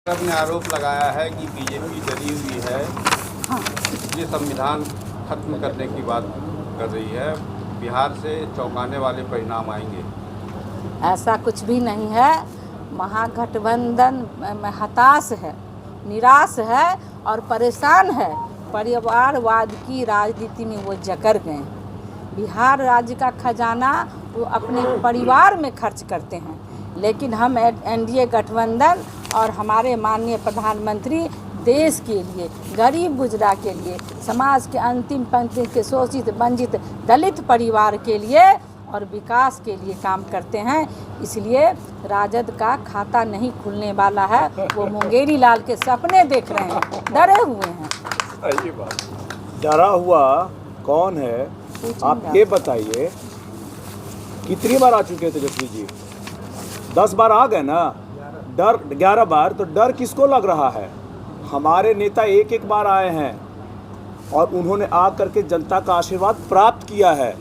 ने आरोप लगाया है कि बीजेपी डरी हुई है, ये संविधान खत्म करने की बात कर रही है। बिहार से चौंकाने वाले परिणाम आएंगे। ऐसा कुछ भी नहीं है। महागठबंधन में हताश है, निराश है और परेशान है। परिवारवाद की राजनीति में वो जकड़ गए। बिहार राज्य का खजाना वो अपने परिवार में खर्च करते हैं, लेकिन हम एनडीए गठबंधन और हमारे माननीय प्रधानमंत्री देश के लिए, गरीब गुजरा के लिए, समाज के अंतिम पंक्ति के शोषित वंचित दलित परिवार के लिए और विकास के लिए काम करते हैं। इसलिए राजद का खाता नहीं खुलने वाला है। वो मुंगेरी लाल के सपने देख रहे हैं, डरे हुए हैं। सही बात। डरा हुआ कौन है आप ये बताइए। कितनी बार आ चुके हैं तेजस्वी जी? 10 बार आ गए ना। डर 11 बार, तो डर किसको लग रहा है? हमारे नेता एक एक बार आए हैं और उन्होंने आ करके जनता का आशीर्वाद प्राप्त किया है।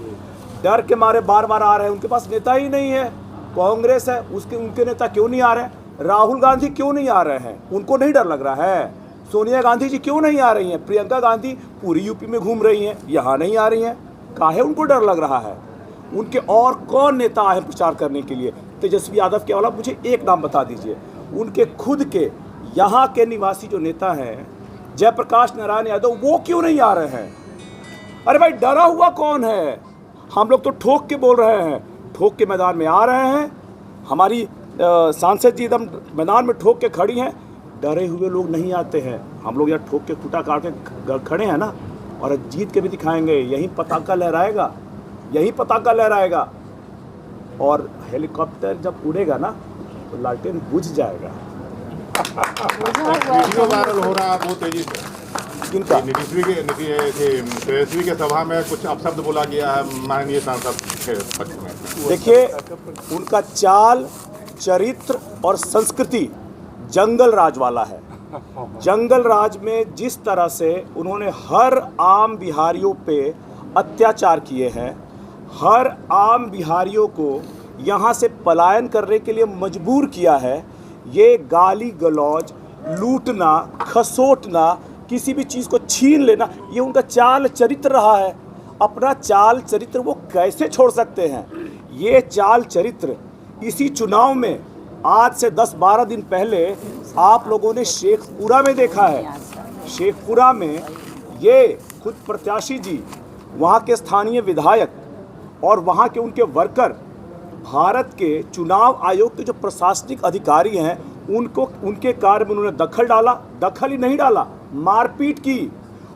डर के मारे बार बार आ रहे हैं। उनके पास नेता ही नहीं है। कांग्रेस है, उनके नेता क्यों नहीं आ रहे हैं? राहुल गांधी क्यों नहीं आ रहे हैं? उनको नहीं डर लग रहा है? सोनिया गांधी जी क्यों नहीं आ रही हैं? प्रियंका गांधी पूरी यूपी में घूम रही हैं, यहाँ नहीं आ रही हैं। काहे उनको डर लग रहा है? उनके और कौन नेता आए प्रचार करने के लिए? तेजस्वी यादव के अलावा मुझे एक नाम बता दीजिए। उनके खुद के यहाँ के निवासी जो नेता हैं, जयप्रकाश नारायण यादव, वो क्यों नहीं आ रहे हैं? अरे भाई, डरा हुआ कौन है? हम लोग तो ठोक के बोल रहे हैं, ठोक के मैदान में आ रहे हैं। हमारी सांसद जी एकदम मैदान में ठोक के खड़ी हैं। डरे हुए लोग नहीं आते हैं। हम लोग यहाँ ठोक के खूटा काट के खड़े हैं ना, और जीत के भी दिखाएंगे। यहीं पताका लहराएगा, यहीं पताका लहराएगा। और हेलीकॉप्टर जब उड़ेगा ना तो लालटेन बुझ जाएगा। वीडियो वायरल हो रहा है बहुत तेजी से। किनका? तेजस्वी के सभा में कुछ अपशब्द बोला गया है माननीय सांसद के पक्ष में। देखिए, उनका चाल, चरित्र और संस्कृति जंगल राज वाला है। जंगल राज में जिस तरह से उन्होंने हर आम बिहारियों पे अत्याचार किए हैं, हर आम बिहारियों को यहाँ से पलायन करने के लिए मजबूर किया है, ये गाली गलौज, लूटना, खसोटना, किसी भी चीज़ को छीन लेना, ये उनका चाल चरित्र रहा है। अपना चाल चरित्र वो कैसे छोड़ सकते हैं? ये चाल चरित्र इसी चुनाव में आज से 10-12 दिन पहले आप लोगों ने शेखपुरा में देखा है। शेखपुरा में ये खुद प्रत्याशी जी, वहाँ के स्थानीय विधायक और वहाँ के उनके वर्कर, भारत के चुनाव आयोग के जो प्रशासनिक अधिकारी हैं, उनके कार्य में उन्होंने दखल ही नहीं डाला, मारपीट की,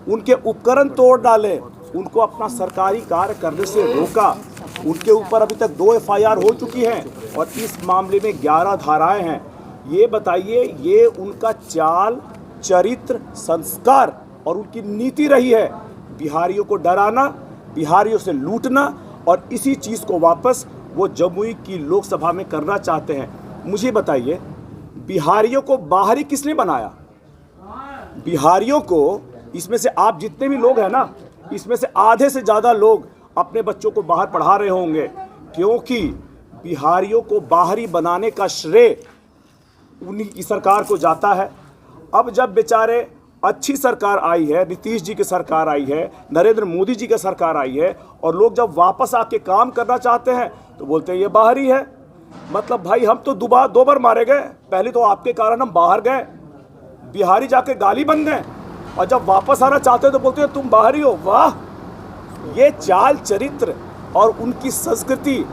उनके उपकरण तोड़ डाले, उनको अपना सरकारी कार्य करने से रोका। उनके ऊपर अभी तक 2 FIR हो चुकी हैं और इस मामले में 11 धाराएं हैं। ये बताइए, ये उनका चाल, चरित्र, संस्कार और उनकी नीति रही है। बिहारियों को डराना, बिहारियों से लूटना, और इसी चीज़ को वापस वो जमुई की लोकसभा में करना चाहते हैं। मुझे बताइए, बिहारियों को बाहरी किसने बनाया? बिहारियों को, इसमें से आप जितने भी लोग हैं ना, इसमें से आधे से ज़्यादा लोग अपने बच्चों को बाहर पढ़ा रहे होंगे, क्योंकि बिहारियों को बाहरी बनाने का श्रेय उन्हीं की सरकार को जाता है। अब जब बेचारे अच्छी सरकार आई है, नीतीश जी की सरकार आई है, नरेंद्र मोदी जी की सरकार आई है, और लोग जब वापस आके काम करना चाहते हैं तो बोलते हैं ये बाहरी है। मतलब भाई, हम तो 2 बार मारे गए। पहले तो आपके कारण हम बाहर गए, बिहारी जाके गाली बन गए, और जब वापस आना चाहते हैं तो बोलते हैं तुम बाहरी हो। वाह, ये चाल चरित्र और उनकी संस्कृति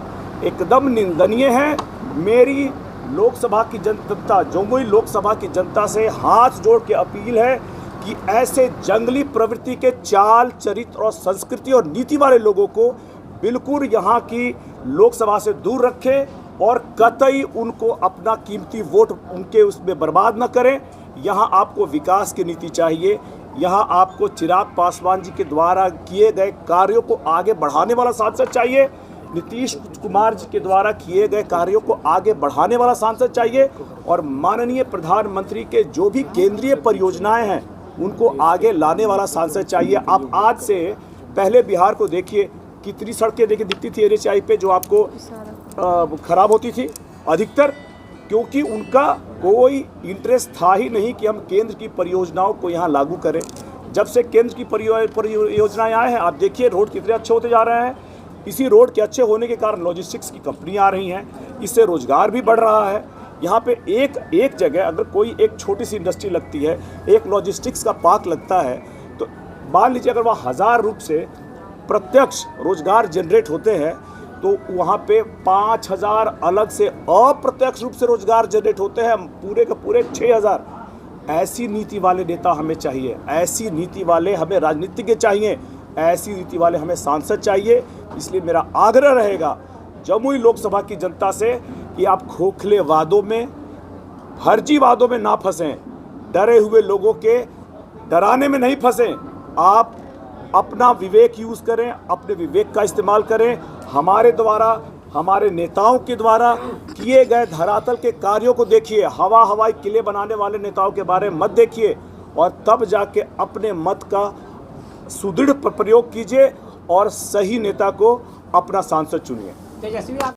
एकदम निंदनीय है। मेरी लोकसभा की जनता, जमुई लोकसभा की जनता से हाथ जोड़ के अपील है कि ऐसे जंगली प्रवृत्ति के चाल, चरित्र और संस्कृति और नीति वाले लोगों को बिल्कुल यहाँ की लोकसभा से दूर रखें और कतई उनको अपना कीमती वोट उनके उसमें बर्बाद न करें। यहाँ आपको विकास की नीति चाहिए। यहाँ आपको चिराग पासवान जी के द्वारा किए गए कार्यों को आगे बढ़ाने वाला सांसद चाहिए। नीतीश कुमार जी के द्वारा किए गए कार्यों को आगे बढ़ाने वाला सांसद चाहिए। और माननीय प्रधानमंत्री के जो भी केंद्रीय परियोजनाएं हैं, उनको आगे लाने वाला सांसद चाहिए। आप आज से पहले बिहार को देखिए, कितनी सड़कें देखिए दिखती थी NHAI पे जो आपको खराब होती थी अधिकतर, क्योंकि उनका कोई इंटरेस्ट था ही नहीं कि हम केंद्र की परियोजनाओं को यहाँ लागू करें। जब से केंद्र की परियोजनाएं आए हैं, आप देखिए रोड कितने अच्छे होते जा रहे हैं। इसी रोड के अच्छे होने के कारण लॉजिस्टिक्स की कंपनी आ रही हैं, इससे रोजगार भी बढ़ रहा है। यहाँ पे एक जगह अगर कोई एक छोटी सी इंडस्ट्री लगती है, एक लॉजिस्टिक्स का पार्क लगता है, तो मान लीजिए अगर वहाँ 1000 रूप से प्रत्यक्ष रोजगार जनरेट होते हैं, तो वहाँ पे 5000 अलग से अप्रत्यक्ष रूप से रोजगार जनरेट होते हैं, पूरे के पूरे 6000। ऐसी नीति वाले नेता हमें चाहिए, ऐसी नीति वाले हमें राजनीतिज्ञ चाहिए, ऐसी नीति वाले हमें सांसद चाहिए। इसलिए मेरा आग्रह रहेगा जमुई लोकसभा की जनता से कि आप खोखले वादों में, फर्जी वादों में ना फंसें, डरे हुए लोगों के डराने में नहीं फंसें। आप अपना विवेक यूज़ करें, अपने विवेक का इस्तेमाल करें। हमारे द्वारा, हमारे नेताओं के द्वारा किए गए धरातल के कार्यों को देखिए, हवाई किले बनाने वाले नेताओं के बारे में मत देखिए, और तब जाके अपने मत का सुदृढ़ प्रयोग कीजिए और सही नेता को अपना सांसद चुनिए।